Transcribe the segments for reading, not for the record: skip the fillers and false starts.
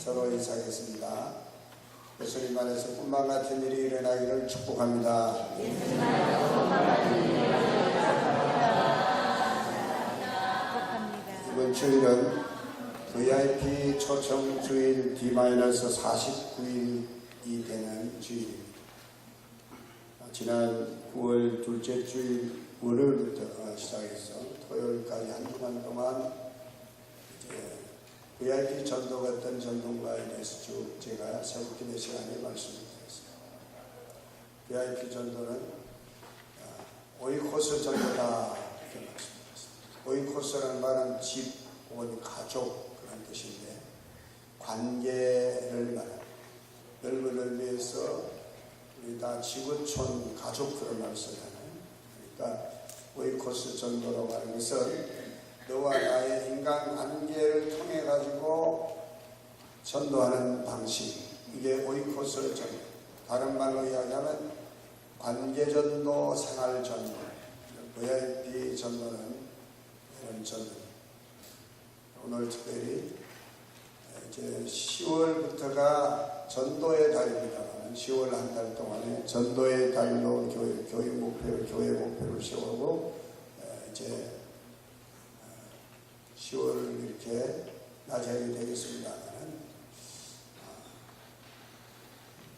서로 인사하겠습니다. 예수님 안에서 꿈만 같은 일이 일어나기를 축복합니다. 이번 주일은 VIP 초청 주일 D-49일이 되는 주일입니다. 지난 9월 둘째 주일 월요일부터 시작해서 토요일까지 한 주간 동안 VIP 전도 같은 전도가에 대해서 쭉 제가 새벽기도 시간에 말씀을 드렸습니다. VIP 전도는 오이코스 전도다 이렇게 말씀드렸습니다. 오이코스라는 말은 집 혹은 가족 그런 뜻인데 관계를 말합니다. 넓은 의미에서 우리 다 지구촌 가족 그런 말을 쓰잖아요. 그러니까 오이코스 전도라고 하는 것은 너와 나의 인간관계를 통해 가지고 전도하는 방식, 이게 오이코스 전도. 다른 말로 이야기하면 관계전도, 생활전도, VIP 전도는 이런 전도. 오늘 특별히 이제 10월부터가 전도의 달입니다만 10월 한 달 동안에 전도의 달로 교회 목표를 세우고 이제 10월을 이렇게 맞이하게 되겠습니다만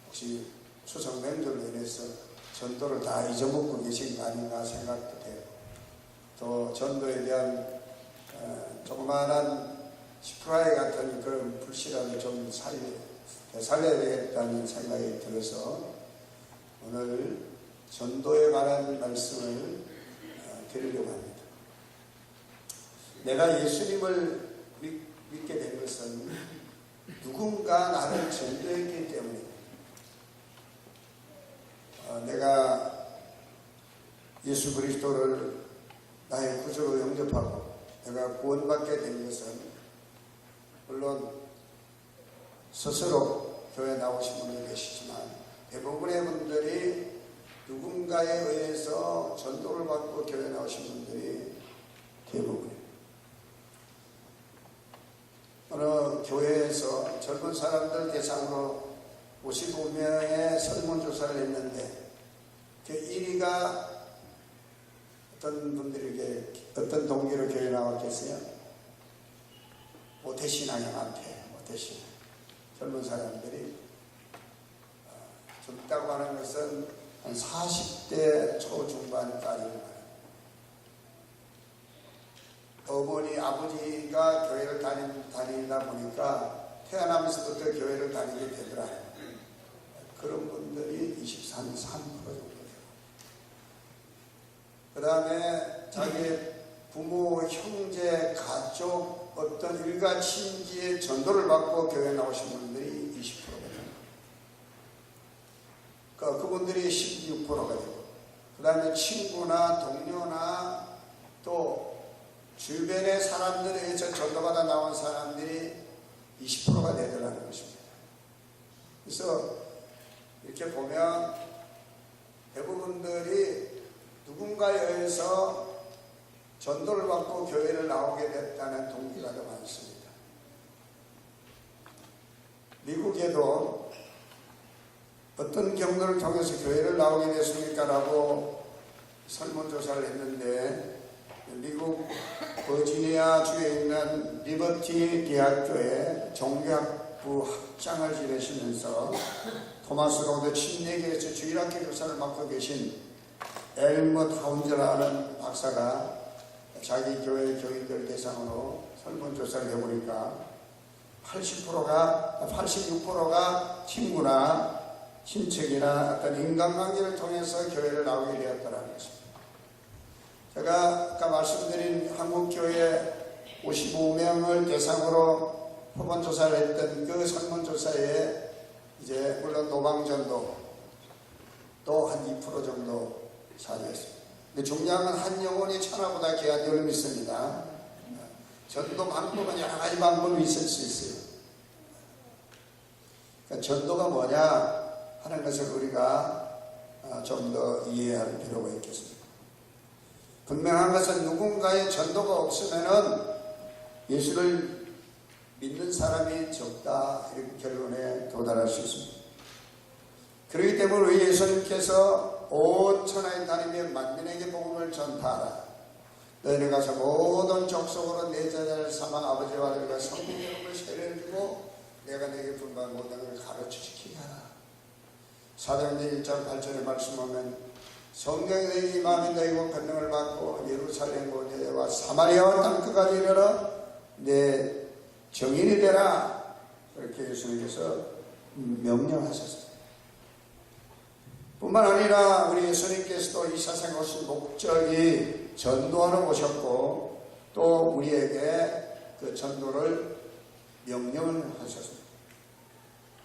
혹시 추석 명절로 인해서 전도를 다 잊어먹고 계신 거 아닌가 생각도 돼요. 또 전도에 대한 조그마한 시프라이 같은 그런 불씨라도 좀 살려야 되겠다는 생각이 들어서 오늘 전도에 관한 말씀을 드리려고 합니다. 내가 예수님을 믿게 된 것은 누군가 나를 전도했기 때문입니다. 내가 예수 그리스도를 나의 구주로 영접하고 내가 구원받게 된 것은 물론 스스로 교회 나오신 분도 계시지만 대부분의 분들이 누군가에 의해서 전도를 받고 교회 나오신 분들이 대부분입니다. 어느 교회에서 젊은 사람들 대상으로 55명의 설문조사를 했는데 그 1위가 어떤 분들에게 어떤 동기로 교회 나왔겠어요? 모태신앙형한테 모태신앙. 젊은 사람들이 젊다고 하는 것은 한 40대 초중반까지를 말합니다. 어머니, 아버지가 교회를 다니다 보니까 태어나면서부터 교회를 다니게 되더라고요. 그런 분들이 23% 정도 돼요. 그 다음에 자기 부모, 형제, 가족, 어떤 일가 친지의 전도를 받고 교회 나오신 분들이 20%가 됩니다. 그분들이 16%가 되고, 그 다음에 친구나 동료나 또 주변의 사람들에 의해서 전도받아 나온 사람들이 20%가 되더라는 것입니다. 그래서 이렇게 보면 대부분들이 누군가에 의해서 전도를 받고 교회를 나오게 됐다는 동기가 더 많습니다. 미국에도 어떤 경로를 통해서 교회를 나오게 됐습니까? 라고 설문조사를 했는데 미국 버지니아 주에 있는 리버티 대학교에 종교학부 학장을 지내시면서 토마스 로드 침례교에서 주일학교 교사를 맡고 계신 엘머 타운즈라는 박사가 자기 교회 교인들 대상으로 설문조사를 해보니까 86%가 친구나 친척이나 어떤 인간관계를 통해서 교회를 나오게 되었다는 것입니다. 제가 아까 말씀드린 한국교회 55명을 대상으로 표본조사를 했던 그 설문조사에 이제 물론 노방전도 또 한 2% 정도 차지했습니다. 근데 중요한 건 한 영혼이 천하보다 귀한 줄을 믿습니다. 전도 방법은 여러 가지 방법이 있을 수 있어요. 그러니까 전도가 뭐냐 하는 것을 우리가 좀 더 이해할 필요가 있겠습니다. 분명한 것은 누군가의 전도가 없으면은 예수를 믿는 사람이 적다 이렇게 결론에 도달할 수 있습니다. 그렇기 때문에 우리 예수님께서 온 천하에 다니며 만민에게 복음을 전파하라. 너희는 가서 모든 족속으로 내 제자를 삼아 아버지와 아들과 성령 이름을 세례해주고 내가 내게 분부한 모든 것을 가르치시키게 하라. 사도행전 1장 8절에 말씀하면 성령이 너희 마음이 너희고 권능을 받고 예루살렘 온 유대와 사마리아와 땅끝까지 이르러 내 증인이 되라. 그렇게 예수님께서 명령하셨습니다. 뿐만 아니라 우리 예수님께서도 이 세상에 오신 목적이 전도하러 오셨고 또 우리에게 그 전도를 명령을 하셨습니다.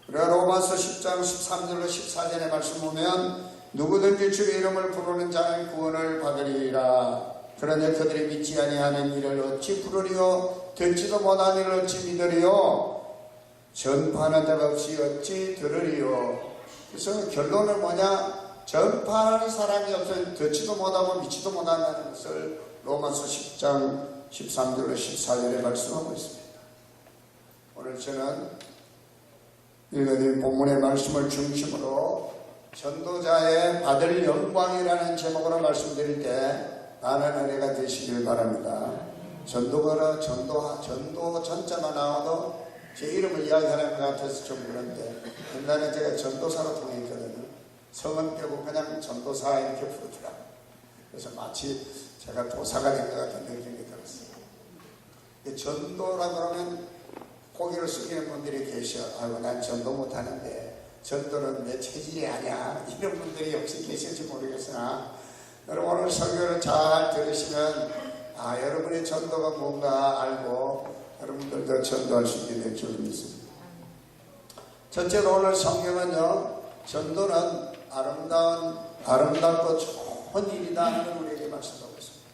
우리가 로마서 10장 13절로 14절의 말씀 보면 누구든지 주의 이름을 부르는 자는 구원을 받으리라. 그러나 그들이 믿지 아니하는 이를 어찌 부르리요? 듣지도 못한 이를 어찌 믿으리요? 전파하는 자가 없이 어찌 들으리요? 그래서 결론은 뭐냐? 전파하는 사람이 없으면 듣지도 못하고 믿지도 못한다는 것을 로마서 10장 13절로 14절에 말씀하고 있습니다. 오늘 저는 읽어드린 본문의 말씀을 중심으로 전도자의 받을 영광이라는 제목으로 말씀드릴 때 많은 은혜가 되시길 바랍니다. 전도거나 전도 전자만 나와도 제 이름을 이야기하는 것 같아서 좀 그런데 옛날에 제가 전도사로 통했거든요. 성은 빼고 그냥 전도사 이렇게 부르더라고요. 그래서 마치 제가 도사가 된 것 같은 느낌이 들었어요. 전도라 그러면 고개를 숙이는 분들이 계셔. 아이고 난 전도 못하는데 전도는 내 체질이 아니야. 이런 분들이 역시 계실지 모르겠으나 여러분 오늘 설교를 잘 들으시면 여러분의 전도가 뭔가 알고 여러분들도 전도할 수 있게 될 줄 믿습니다. 첫째로 오늘 성경은요, 전도는 아름답고 좋은 일이다 하는 우리에게 말씀하고 있습니다.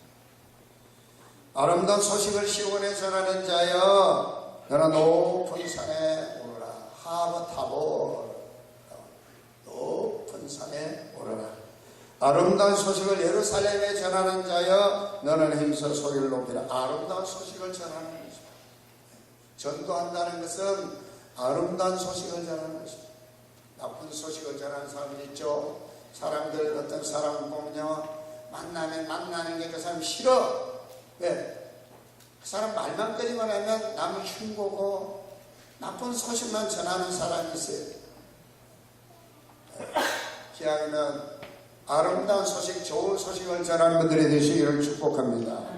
아름다운 소식을 시온에 전하는 자여, 너는 높은 산에 오르라. 하버 타보, 높은 산에 오르라. 아름다운 소식을 예루살렘에 전하는 자여, 너는 힘써 소리를 높이라. 아름다운 소식을 전하는 것입니다. 전도한다는 것은 아름다운 소식을 전하는 것입니다. 나쁜 소식을 전하는 사람이 있죠. 사람들 어떤 사람을 보면요, 만나는 게 그 사람 싫어. 왜? 그 사람 말만 끊이만 하면 남을 흉보고 나쁜 소식만 전하는 사람이 있어요. 기왕이면 아름다운 소식, 좋은 소식을 전하는 분들이 되시기를 축복합니다.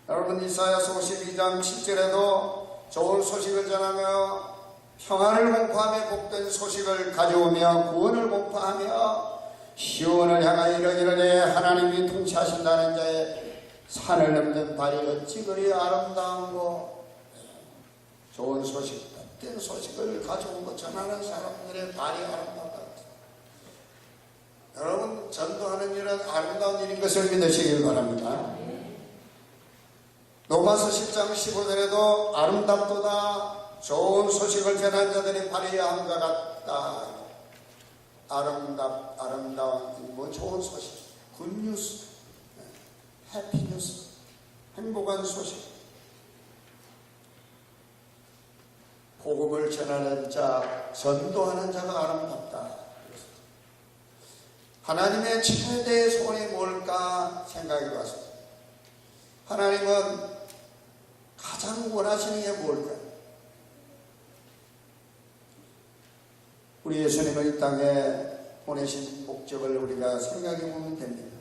여러분 이사야서 52장 7절에도 좋은 소식을 전하며 평안을 공포하며 복된 소식을 가져오며 구원을 공포하며 시온을 향하여 이르기를 하나님이 통치하신다는 자의 산을 넘는 발이 어찌 그리 아름다운고. 좋은 소식, 복된 소식을 가져오고 전하는 사람들의 발이 아름답다. 여러분 전도하는 일은 아름다운 일인 것을 믿으시길 바랍니다. 로마서 10장 15절에도 아름답도다. 좋은 소식을 전한 자들이 발휘해야 함과 같다. 아름다운 좋은 소식, 굿뉴스, 해피뉴스, 행복한 소식. 복음을 전하는 자, 전도하는 자가 아름답다. 하나님의 최대의 소원이 뭘까 생각해 봤습니다. 하나님은 가장 원하시는 게 뭘까요? 우리 예수님을 이 땅에 보내신 목적을 우리가 생각해 보면 됩니다.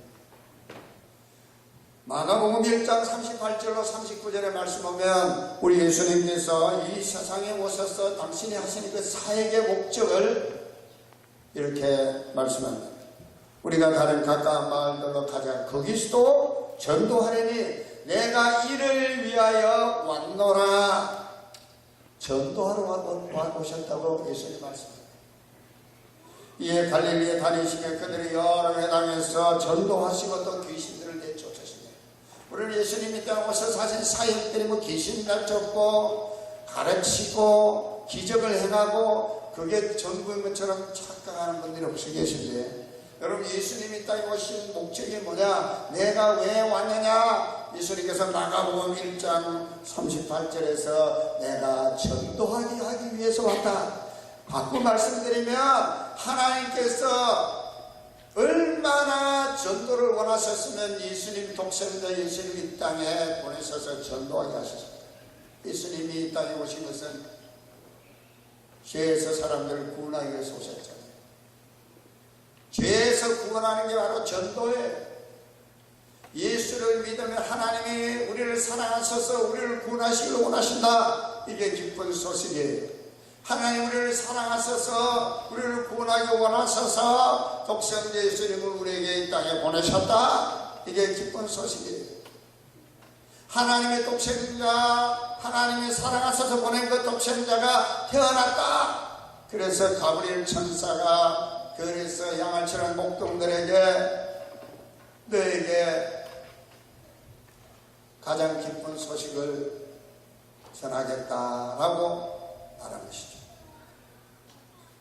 마가복음 1장 38절로 39절에 말씀하면 우리 예수님께서 이 세상에 오셔서 당신이 하시는 그 사역의 목적을 이렇게 말씀합니다. 우리가 다른 가까운 마을들로 가자. 거기서도 전도하려니 내가 이를 위하여 왔노라. 전도하러 오셨다고 예수님 말씀합니다. 이에 갈릴리에 다니시며 그들이 여러 회당에서 전도하시고 또 귀신들을 내쫓으시며 우리는 예수님이 땅에 오셔서 하신 사역들이 귀신 내쫓고 가르치고 기적을 행하고 그게 전부인 것처럼 착각하는 분들이 혹시 계신데 여러분 예수님이 땅에 오신 목적이 뭐냐? 내가 왜 왔느냐? 예수님께서 마가복음 1장 38절에서 내가 전도하게 하기 위해서 왔다. 바꿔 말씀드리면 하나님께서 얼마나 전도를 원하셨으면 예수님 독생자 예수님 이 땅에 보내셔서 전도하게 하셨습니다. 예수님이 이 땅에 오신 것은 죄에서 사람들을 구원하기 위해서 오셨잖아요. 죄에서 구원하는 게 바로 전도예요. 예수를 믿으면 하나님이 우리를 사랑하셔서 우리를 구원하시기를 원하신다. 이게 기쁜 소식이에요. 하나님 우리를 사랑하셔서 우리를 구원하기 원하셔서 독생자 예수님을 우리에게 이 땅에 보내셨다. 이게 기쁜 소식이에요. 하나님의 독생자, 하나님이 사랑하셔서 보낸 그 독생자가 태어났다. 그래서 가브리엘 천사가 그래서 양알처럼 목동들에게 너에게 가장 기쁜 소식을 전하겠다라고 말한 것이죠.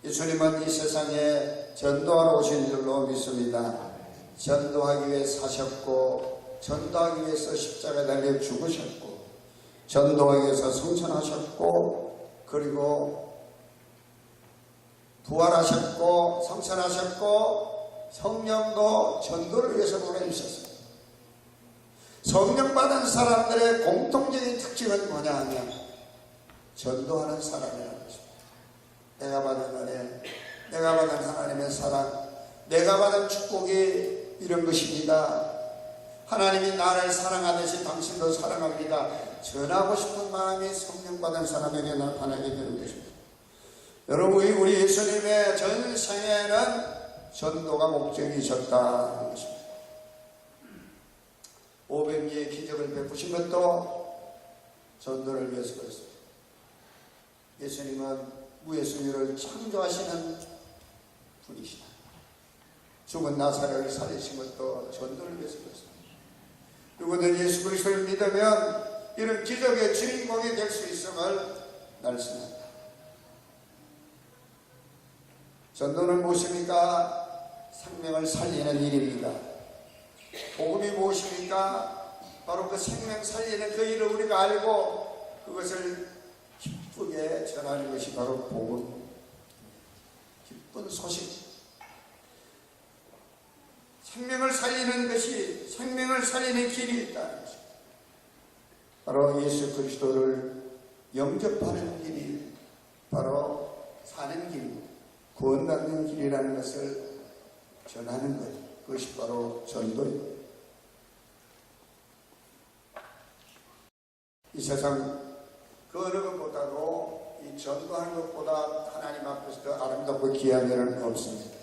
예수님은 이 세상에 전도하러 오신 줄로 믿습니다. 전도하기 위해 사셨고, 전도하기 위해서 십자가에 달려 죽으셨고, 전도하기 위해서 성천하셨고, 그리고 부활하셨고, 성천하셨고, 성령도 전도를 위해서 보내주셨습니다. 성령 받은 사람들의 공통적인 특징은 뭐냐 하면 전도하는 사람이라는 것입니다. 내가 받은 은혜, 내가 받은 하나님의 사랑, 내가 받은 축복이 이런 것입니다. 하나님이 나를 사랑하듯이 당신도 사랑합니다. 전하고 싶은 마음이 성령 받은 사람에게 나타나게 되는 것입니다. 여러분, 우리 예수님의 전생에는 전도가 목적이셨다는 것입니다. 500리의 기적을 베푸신 것도 전도를 위해서 그랬습니다. 예수님은 무예수님을 창조하시는 분이시다. 죽은 나사렛을 살리신 것도 전도를 위해서 그랬습니다. 누구든 예수 그리스도를 믿으면 이런 기적의 주인공이 될 수 있음을 말씀합니다. 전도는 무엇입니까? 생명을 살리는 일입니다. 복음이 무엇입니까? 바로 그 생명 살리는 그 일을 우리가 알고 그것을 기쁘게 전하는 것이 바로 복음, 기쁜 소식. 생명을 살리는 것이, 생명을 살리는 길이 있다는 것입니다. 바로 예수 그리스도를 영접하는 길이 바로 사는 길, 구원받는 길이라는 것을 전하는 것, 그것이 바로 전도입니다. 이 세상 그 어느 것보다도 이 전도하는 것보다 하나님 앞에서 더 아름답고 귀한 일은 없습니다.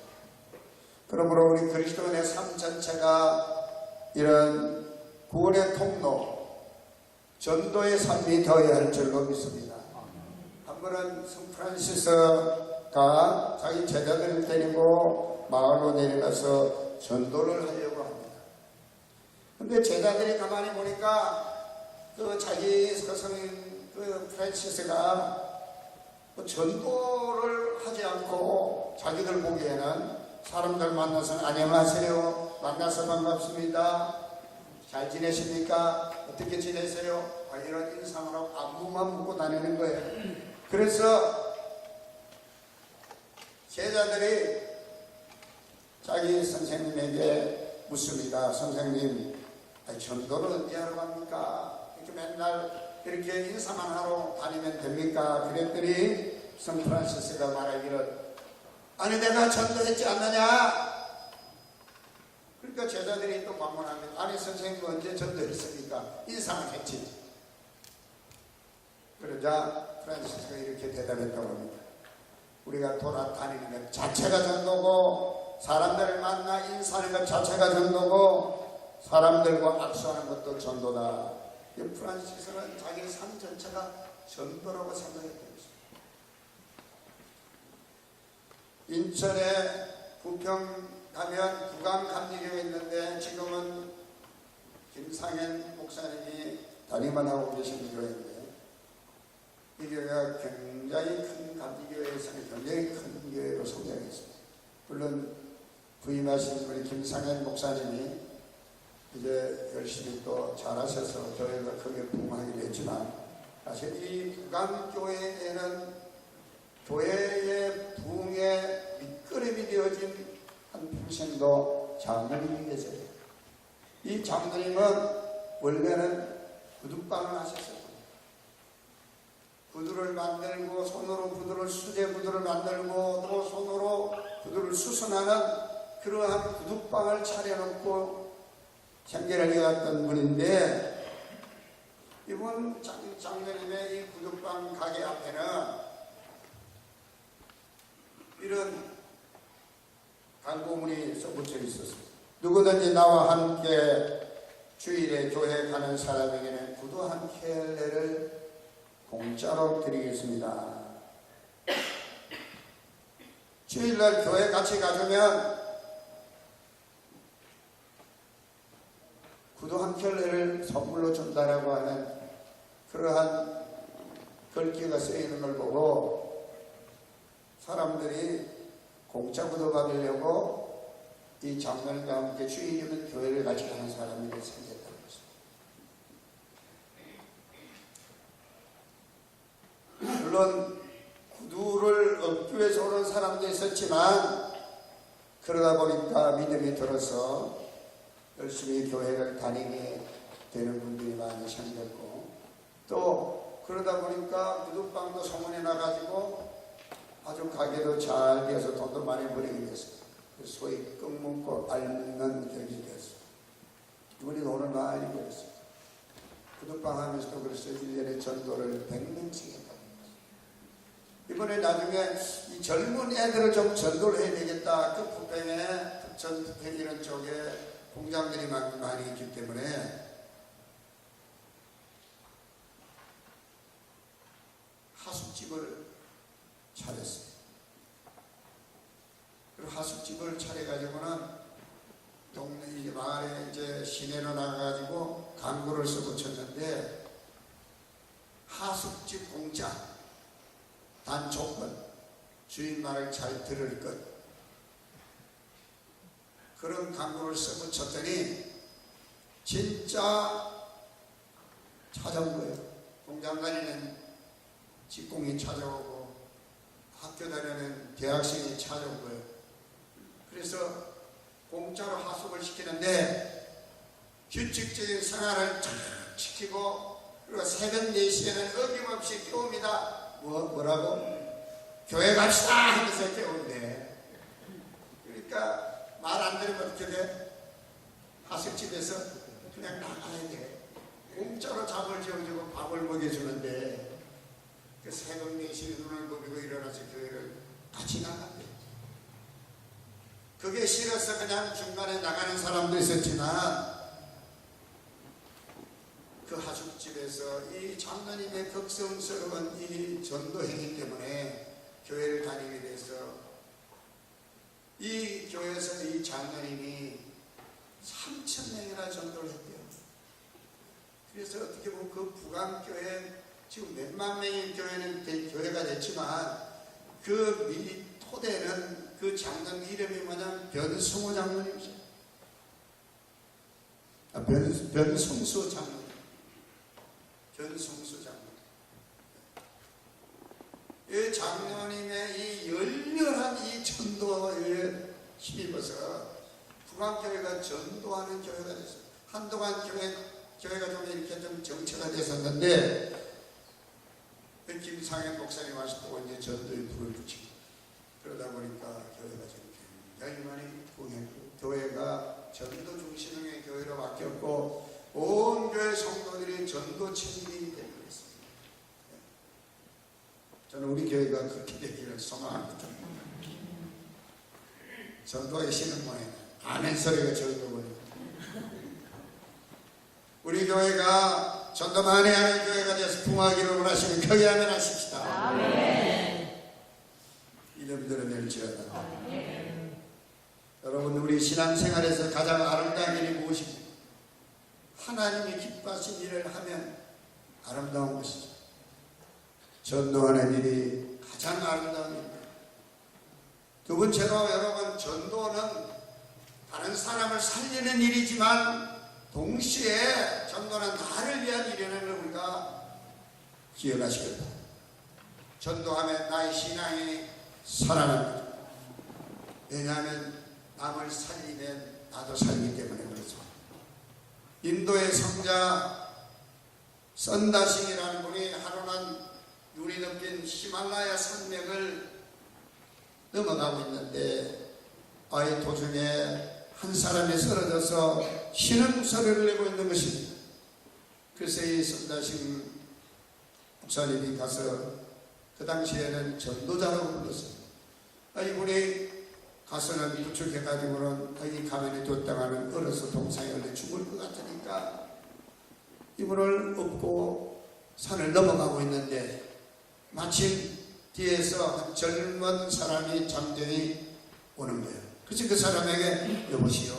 그러므로 우리 그리스도인의 삶 전체가 이런 구원의 통로, 전도의 삶이 되어야 할 줄로 믿습니다. 한 번은 성프란시스가 자기 제자들을 데리고 마을로 내려가서 전도를 하려고 합니다. 근데 제자들이 가만히 보니까 그 자기 스승인 그 프란시스가 전도를 하지 않고 자기들 보기에는 사람들 만나서 안녕하세요, 만나서 반갑습니다, 잘 지내십니까, 어떻게 지내세요, 이런 인상을 하고 안부만 묻고 다니는 거예요. 그래서 제자들이 자기 선생님에게 묻습니다. 선생님, 전도를 언제 하러 갑니까? 이렇게 맨날 이렇게 인사만 하러 다니면 됩니까? 그랬더니 성프란시스가 말하기를, 아니 내가 전도했지 않느냐? 그러니까 제자들이 또 반문합니다. 아니 선생님 언제 전도했습니까? 인사만 했지. 그러자 프란시스가 이렇게 대답했다고 합니다. 우리가 돌아다니는 것 자체가 전도고, 사람들을 만나 인사하는 것 자체가 전도고, 사람들과 악수하는 것도 전도다. 이 프란시스는 자기 삶 전체가 전도라고 생각했던 것입니다. 인천에 부평 가면 구강감리교회 있는데 지금은 김상현 목사님이 담임하고 계시는 교회인데, 이 교회가 굉장히 큰 감리교회에서는 굉장히 큰 교회로 성장했습니다. 물론 부임하신 우리 김상현 목사님이 이제 열심히 또 잘하셔서 교회가 크게 부흥하기도 했지만, 사실 이 부강교회에는 교회의 부흥의 밑거름이 되어진 한 평생도 장로님이 계세요. 이 장로님은 원래는 구두방을 하셨어요. 구두를 만들고 손으로 구두를 수제 구두를 만들고 또 손으로 구두를 수선하는 그러한 구두방을 차려놓고 생계를 이어갔던 분인데, 이분 장로님의 이 구두방 가게 앞에는 이런 광고문이 써붙여 있었어요. 누구든지 나와 함께 주일에 교회 가는 사람에게는 구두 한 켤레를 공짜로 드리겠습니다. 주일날 교회 같이 가주면 구두 한 켤레를 선물로 준다라고 하는 그러한 글귀가 쓰이는 걸 보고 사람들이 공짜 구두 받으려고 이 장로님과 함께 주일이면 교회를 같이 가는 사람이 생겼다는 것입니다. 물론 구두를 얻기 위해서 오는 사람도 있었지만 그러다 보니까 믿음이 들어서 열심히 교회를 다니게 되는 분들이 많이 생겼고, 또 그러다 보니까 구두방도 소문이 나가지고 아주 가게도 잘 되어서 돈도 많이 벌이게 됐어요. 소위 끈 묶고 알 묶는 격이 됐어요. 이분이 돈을 많이 벌었어요. 구두방 하면서도 그래서 1년에 전도를 100명씩 했다고. 이번에 나중에 이 젊은 애들을 좀 전도를 해야 되겠다. 그 부평에, 전 부평 이런 쪽에 공장들이 많이 있기 때문에 하숙집을 차렸어요. 그리고 하숙집을 차려가지고는 동네 이제 마을에 이제 시내로 나가가지고 광고를 써붙였는데, 하숙집 공짜, 단 조건, 주인 말을 잘 들을 것, 그런 광고를 써붙였더니 진짜 찾아온 거예요. 공장 다니는 직공이 찾아오고 학교 다니는 대학생이 찾아온 거예요. 그래서 공짜로 하숙을 시키는데 규칙적인 생활을 쫙 지키고, 그리고 새벽 4시에는 어김없이 깨웁니다. 뭐라고? 교회 갑시다 하면서 깨운대. 그러니까 말 안 들으면 어떻게 돼? 하숙집에서 그냥 나가야 돼. 공짜로 잠을 재워주고 밥을 먹여주는데 그 새벽 4시에 눈을 부비고 일어나서 교회를 같이 나간대. 그게 싫어서 그냥 중간에 나가는 사람도 있었지만, 그 하숙집에서 이 장로님의 극성스러운 이 전도 행위 때문에 교회를 다니게 돼서 이 교회에서 이 장로님이 3,000명이나 전도를 했대요. 그래서 어떻게 보면 그 부강교회, 지금 몇만 명의 교회가 됐지만 그 토대는 그 장로님 이름이 뭐냐면 변승호 장로님이죠. 변승수 장로님. 변승수 장로님. 이 장로님의 이 열렬한 이 전도에 힘입어서 부강교회가 전도하는 교회가 됐어요. 한동안 교회가 좀 이렇게 좀 정체가 됐었는데, 김상현 목사님 하시고 이제 전도에 불을 붙이고, 그러다 보니까 교회가 지금 굉장히 많이 부흥했고, 교회가 전도 중심의 교회로 바뀌었고, 온 교회 성도들이 전도 체질이 되고 있습니다. 저는 우리 교회가 그렇게 되기를 소망합니다. 전도의 신은 뭐예요? 아멘 소리가 전도거든요. 우리 교회가 전도 많이 하는 교회가 되어서 풍화기를 원하시면 크게 아멘 하십시다. 아멘. 이름 들으면지어다. 아멘. 여러분, 우리 신앙생활에서 가장 아름다운 일이 무엇입니까? 하나님이 기뻐하신 일을 하면 아름다운 것이죠. 전도하는 일이 가장 아름다운 일입니다. 두 번째로 여러분, 전도는 다른 사람을 살리는 일이지만 동시에 전도는 나를 위한 일이라는 걸 우리가 기억하시겠다. 전도하면 나의 신앙이 살아납니다. 왜냐하면 남을 살리면 나도 살기 때문에 그렇죠. 인도의 성자 선다싱이라는 분이 하루는 눈이 덮인 히말라야 산맥을 넘어가고 있는데 아예 도중에 한 사람이 쓰러져서 신음소리를 내고 있는 것입니다. 그래서 이 선다싱 목사님이 가서 그 당시에는 전도자라고 불렀어요. 이분이 가서는 부축해가지고는 이 가만히 뒀다가는 얼어서 동상에 얼려 죽을 것 같으니까 이분을 업고 산을 넘어가고 있는데 마침 뒤에서 한 젊은 사람이 잠정이 오는 거예요. 그래서 그 사람에게 여보시오,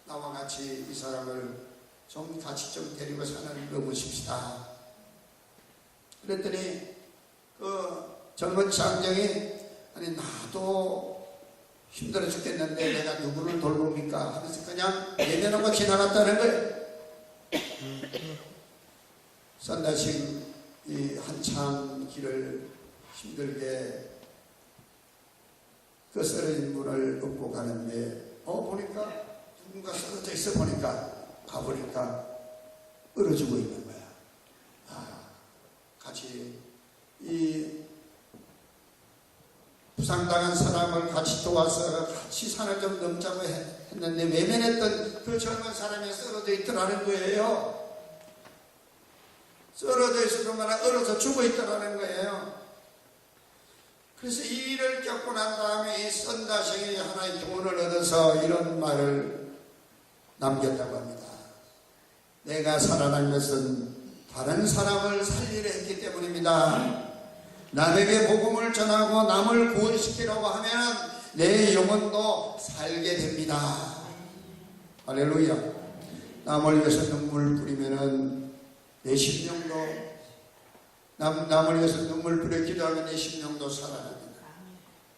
나와 같이 이 사람을 좀 같이 좀 데리고 산을 넘으십시다. 그랬더니 그 젊은 장정이 아니 나도 힘들어 죽겠는데 내가 누구를 돌봅니까? 하면서 그냥 내면하고 지나갔다는 거예요. 선다싱 이 한참 길을 힘들게 그 쓰러진 분을 업고 가는데 보니까 누군가 쓰러져 있어 보니까 가보니까 얼어 죽어 있는 거야. 같이 이 부상당한 사람을 같이 도와서 같이 산을 좀 넘자고 했는데 외면했던 그 젊은 사람이 쓰러져 있더라는 거예요. 쓰러져 있을 뿐만 아니라 얼어서 죽어 있더라는 거예요. 그래서 이 일을 겪고 난 다음에 이 선다싱이 하나의 교훈을 얻어서 이런 말을 남겼다고 합니다. 내가 살아난 것은 다른 사람을 살리려 했기 때문입니다. 남에게 복음을 전하고 남을 구원시키려고 하면 내 영혼도 살게 됩니다. 할렐루야. 남을 위해서 눈물 뿌리면은 내 심령도 남을 위해서 눈물 뿌려 기도하면 내 심령도 살아납니다.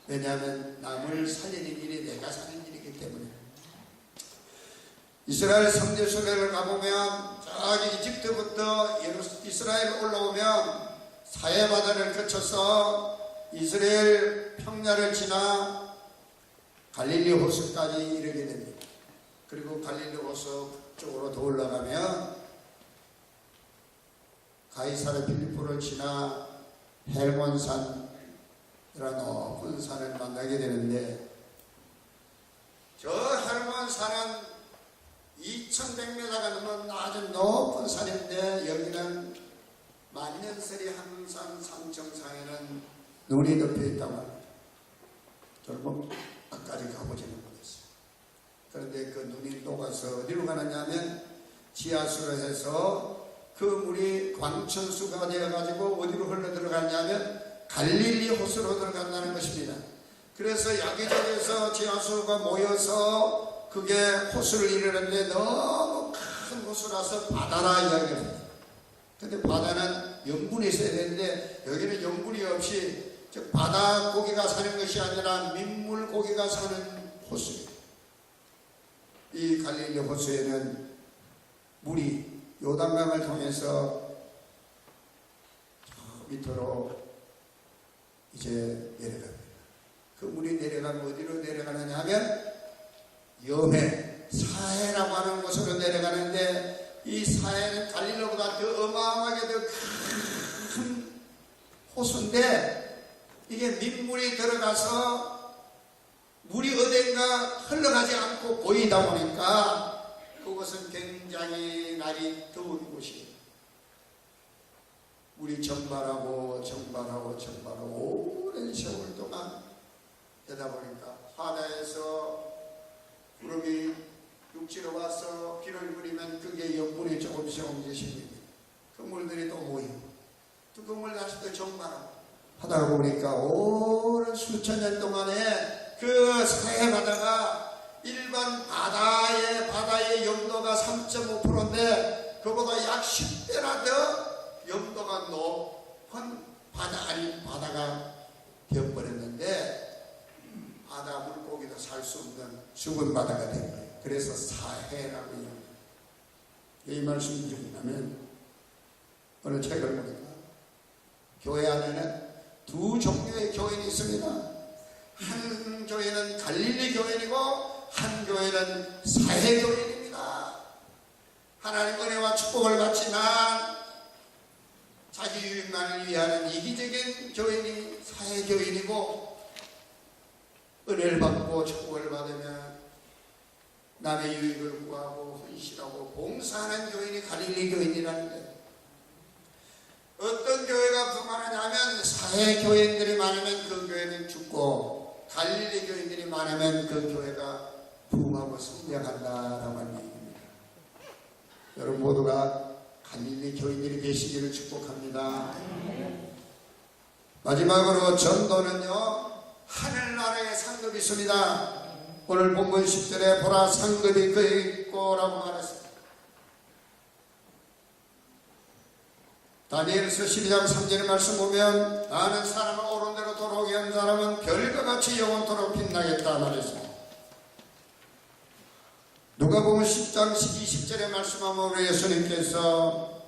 왜냐하면 남을 살리는 일이 내가 사는 일이기 때문에. 이스라엘 성지순례를 가보면 저기 이집트부터 이스라엘 올라오면 사해바다를 거쳐서 이스라엘 평야를 지나 갈릴리 호수까지 이르게 됩니다. 그리고 갈릴리 호수 쪽으로 더 올라가면 가이사르 필리포를 지나 헬몬산이라는 높은 산을 만나게 되는데 저 헬몬산은 2100m가 넘는 아주 높은 산인데 여기는 만년설이 항상 산 정상에는 눈이 덮여 있다고 합니다. 결국 끝까지 가보지는 못했어요. 그런데 그 눈이 녹아서 어디로 가느냐 하면 지하수로 해서 그 물이 광천수가 되어가지고 어디로 흘러 들어갔냐면 갈릴리 호수로 들어간다는 것입니다. 그래서 여기저기서 지하수가 모여서 그게 호수를 이루는데 너무 큰 호수라서 바다라 이야기를 합니다. 근데 바다는 염분이 있어야 되는데 여기는 염분이 없이 즉 바다 고기가 사는 것이 아니라 민물 고기가 사는 호수예요. 이 갈릴리 호수에는 물이 요단강을 통해서 저 밑으로 이제 내려갑니다. 그 물이 내려가면 어디로 내려가느냐 하면 염해, 사해라고 하는 곳으로 내려가는데 이 사해는 갈릴리보다 더 어마어마하게 더 큰 호수인데 이게 민물이 들어가서 물이 어딘가 흘러가지 않고 보이다 보니까 그것은 굉장히 날이 더운 곳이에요. 물이 정발하고 오랜 세월 동안 되다 보니까 바다에서 구름이 육지로 와서 비를 그리면 그게 염분이 조금씩 옮겨집니다. 그 물들이 또 모이고 또 그 물 다시 또 정발하고 하다 보니까 오랜 수천 년 동안에 그 사해 바다가 일반 바다의 염도가 3.5%인데 그보다 약 10배나 더 염도가 높은 바다가 되어버렸는데 바다 물고기도 살 수 없는 죽은 바다가 된 거예요. 그래서 사해라고 합니다. 이 말씀을 드리면 어느 책을 보니까 교회 안에는 두 종류의 교인이 있습니다. 한 교회는 갈릴리 교인이고 한 교회는 사해 교인입니다. 하나님 은혜와 축복을 받지만 자기 유익만을 위하는 이기적인 교인이 사해 교인이고, 은혜를 받고 축복을 받으면 남의 유익을 구하고 헌신하고 봉사하는 교인이 갈릴리 교인이라는데, 어떤 교회가 부흥하냐면 사해 교인들이 많으면 그 교회는 죽고 갈릴리 교인들이 많으면 그 교회가 부흥하고 성장한다라고 하는 얘기입니다. 여러분 모두가 갈릴리 교인들이 되시기를 축복합니다. 마지막으로 전도는요, 하늘나라의 상급이 있습니다. 오늘 본문 10절에 보라 상급이 그에 있고 라고 말했습니다. 다니엘서 12장 3절의 말씀 보면 나는 사람을 옳은 대로 돌아오게 하는 사람은 별과 같이 영원토록 빛나겠다 말했습니다. 누가복음 10장 20절의 말씀하면 우리 예수님께서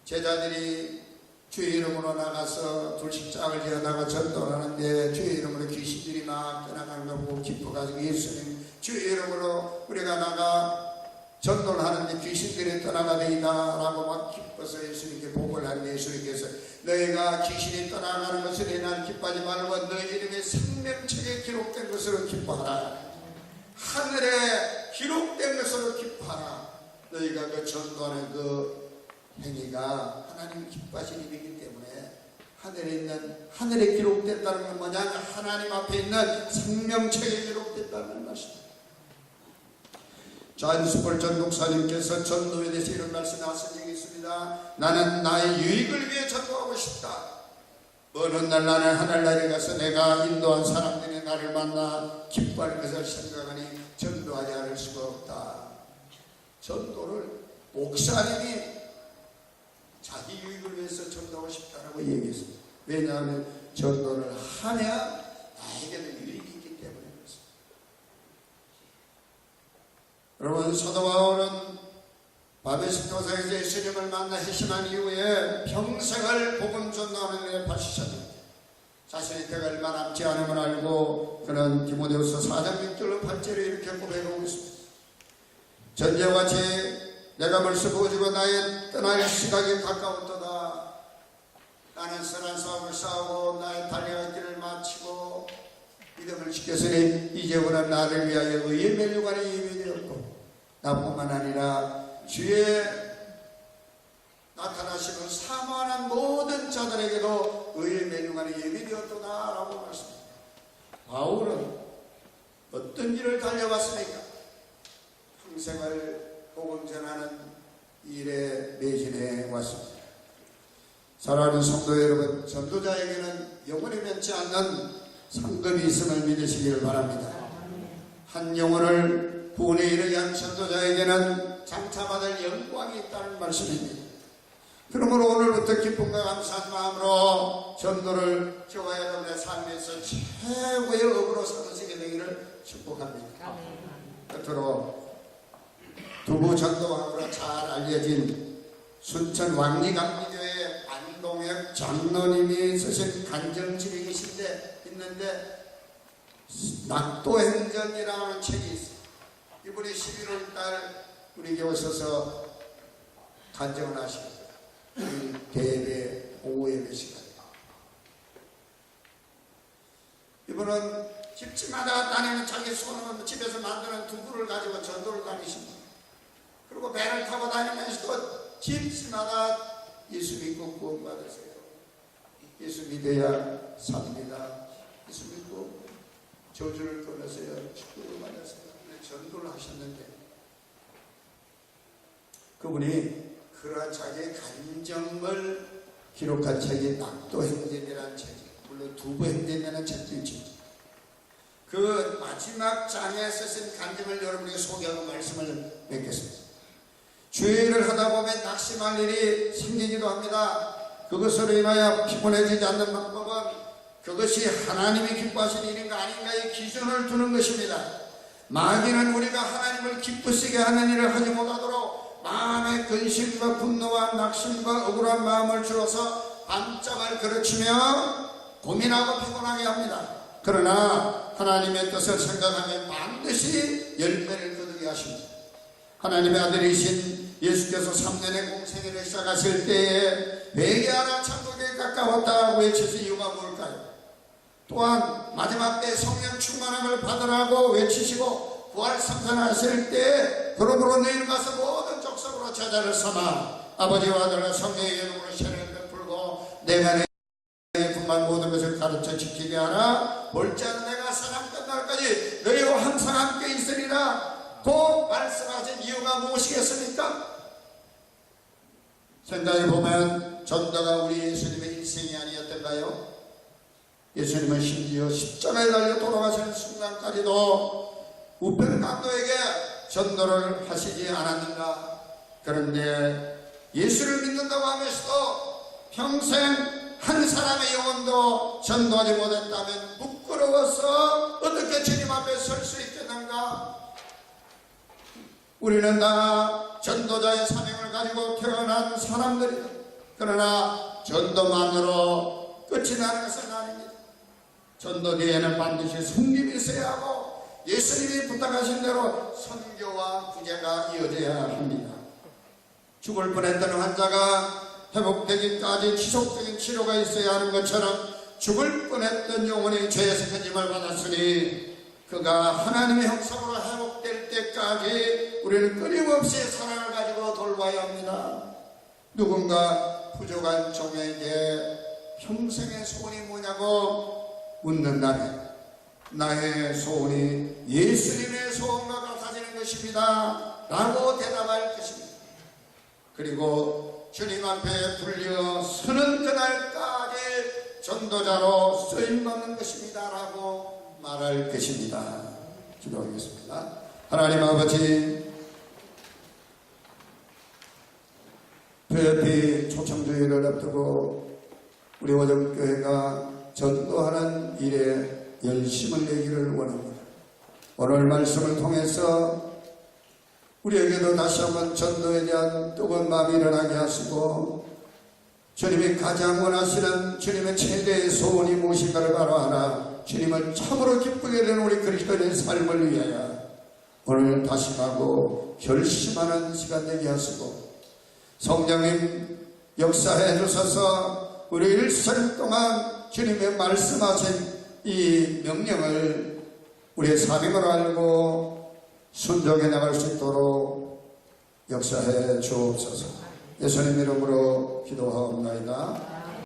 제자들이 주의 이름으로 나가서 둘씩짝을 지어다가 전도하는데 주의 이름으로 귀신들이 막 떠나가는 걸 보고 기뻐가지고 예수님 주의 이름으로 우리가 나가 전도를 하는데 귀신들이 떠나가되이다 라고 막 기뻐서 예수님께 복을 하는데, 예수님께서 너희가 귀신이 떠나가는 것을 난 기뻐하지 말고 너희 이름이 생명책에 기록된 것으로 기뻐하라. 하늘에 기록된 것으로 기뻐하라. 너희가 그 전도하는 그 행위가 하나님 기뻐하시는 일이기 때문에 하늘에 기록됐다는 건 뭐냐면 하나님 앞에 있는 생명책에 기록됐다는 말씀입니다. 좌인수벌 전 목사님께서 전도에 대해서 이런 말씀을 하신 적이 있습니다. 나는 나의 유익을 위해 전도하고 싶다. 어느 날 나는 하늘나라에 가서 내가 인도한 사람들이 나를 만나 기뻐할 것을 생각하니 전도하지 않을 수가 없다. 전도를 목사님이 자기 유익을 위해서 전도하고 싶다라고 얘기했습니다. 왜냐하면 전도를 하면 나에게는 유익이 있기 때문에 그렇습니다. 여러분, 사도 바울은 바베스 도상에서 예수님을 만나 회심한 이후에 평생을 복음 전도하는 일에 바치셨습니다. 자신의 때가 얼마 남지 않음을 알고 그는 디모데후서 4장 6절로 8절에 이렇게 고백하고 있습니다. 전제와 같이 내가 벌써 보지고 나의 떠날 시각이 가까웠도다. 나는 선한 싸움을 싸우고 나의 달려갈 길을 마치고 믿음을 지켰으니 이제부터는 나를 위하여 의의 멸류관이 예비되었고 나뿐만 아니라 주의 나타나시는 사모하는 모든 자들에게도 의의 멸류관이 예비되었도다 라고 말씀합니다. 바울은 어떤 길을 달려갔습니까? 평생을 복음 전하는 일에 매진해 왔습니다. 사랑하는 성도 여러분, 전도자에게는 영원히 변치 않는 상급이 있음을 믿으시기를 바랍니다. 한 영혼을 구원에 이르게 한 전도자에게는 장차받을 영광이 있다는 말씀입니다. 그러므로 오늘부터 기쁨과 감사한 마음으로 전도를 교회여러분의 삶에서 최고의 업으로 삼으시게 되기를 축복합니다. 끝으로 두부 전도학으로 잘 알려진 순천 왕리감리교회 안동혁 장로님이 쓰신 간정집이 있는데 낙도행전이라는 책이 있어요. 이분이 11월달 우리 교회 오셔서 간정을 하시고 대회 오후 예배 시간, 이분은 집집마다 다니는 자기 손으로 집에서 만드는 두부를 가지고 전도를 다니십니다. 그리고 배를 타고 다니면서도 집집마다 예수 믿고 구원받으세요. 예수 믿어야 삽니다. 예수 믿고 저주를 끊으세요. 축복을 받으세요. 전도를 하셨는데 그분이 그러한 자기의 간정을 기록한 책이 낙도행전이라는 책이, 물론 두부행전이라는 책도 있죠. 그 마지막 장에 쓰신 간증을 여러분에게 소개하고 말씀을 맺겠습니다. 주의를 하다 보면 낙심할 일이 생기기도 합니다. 그것으로 인하여 피곤해지지 않는 방법은 그것이 하나님이 기뻐하시는 일인가 아닌가의 기준을 두는 것입니다. 마귀는 우리가 하나님을 기쁘시게 하는 일을 하지 못하도록 마음의 근심과 분노와 낙심과 억울한 마음을 주어서 반짝을 그르치며 고민하고 피곤하게 합니다. 그러나 하나님의 뜻을 생각하면 반드시 열매를 거두게 하십니다. 하나님의 아들이신 예수께서 3년의 공생애를 시작하실 때에 회개하라 천국에 가까웠다고 외치신 이유가 뭘까요? 또한 마지막 때 성령 충만함을 받으라고 외치시고 부활 승천하실 때 그러므로 너희는 가서 모든 족속으로 제자를 삼아 아버지와 아들과 성령의 이름으로 세례를 베풀고 내가 내 분만 모든 것을 가르쳐 지키게 하라. 볼지언 내가 세상 끝날까지 너희와 항상 함께 있으리라 고 말씀하신 이유가 무엇이겠습니까? 생각해보면 전도가 우리 예수님의 일생이 아니었던가요? 예수님은 심지어 십자가에 달려 돌아가시는 순간까지도 우편강도에게 전도를 하시지 않았는가? 그런데 예수를 믿는다고 하면서도 평생 한 사람의 영혼도 전도하지 못했다면 부끄러워서 어떻게 주님 앞에 설 수 있겠는가? 우리는 다 전도자의 사명을 가지고 태어난 사람들이다. 그러나 전도만으로 끝이 나는 것은 아닙니다. 전도 뒤에는 반드시 섬김이 있어야 하고 예수님이 부탁하신 대로 선교와 구제가 이어져야 합니다. 죽을 뻔했던 환자가 회복되기까지 지속적인 치료가 있어야 하는 것처럼 죽을 뻔했던 영혼이 죄에서 건짐을 받았으니 그가 하나님의 형상으로 회복될 때까지 우리는 끊임없이 사랑을 가지고 돌봐야 합니다. 누군가 부족한 종에게 평생의 소원이 뭐냐고 묻는다면 나의 소원이 예수님의 소원과 같아지는 것입니다 라고 대답할 것입니다. 그리고 주님 앞에 불려 서는 그날까지 전도자로 쓰임받는 것입니다 라고 말할 것입니다. 기도하겠습니다. 하나님 아버지, VIP 초청주의를 앞두고 우리 오정교회가 전도하는 일에 열심을 내기를 원합니다. 오늘 말씀을 통해서 우리에게도 다시 한번 전도에 대한 뜨거운 마음이 일어나게 하시고 주님이 가장 원하시는 주님의 최대의 소원이 무엇인가를 바로 알아 주님을 참으로 기쁘게 되는 우리 그리스도인의 삶을 위하여 오늘 다짐하고 결심하는 시간 되게 하시고 성령님 역사해 주셔서 우리 일생 동안 주님의 말씀하신 이 명령을 우리의 사명으로 알고 순종해 나갈 수 있도록 역사해 주옵소서. 예수님 이름으로 기도하옵나이다.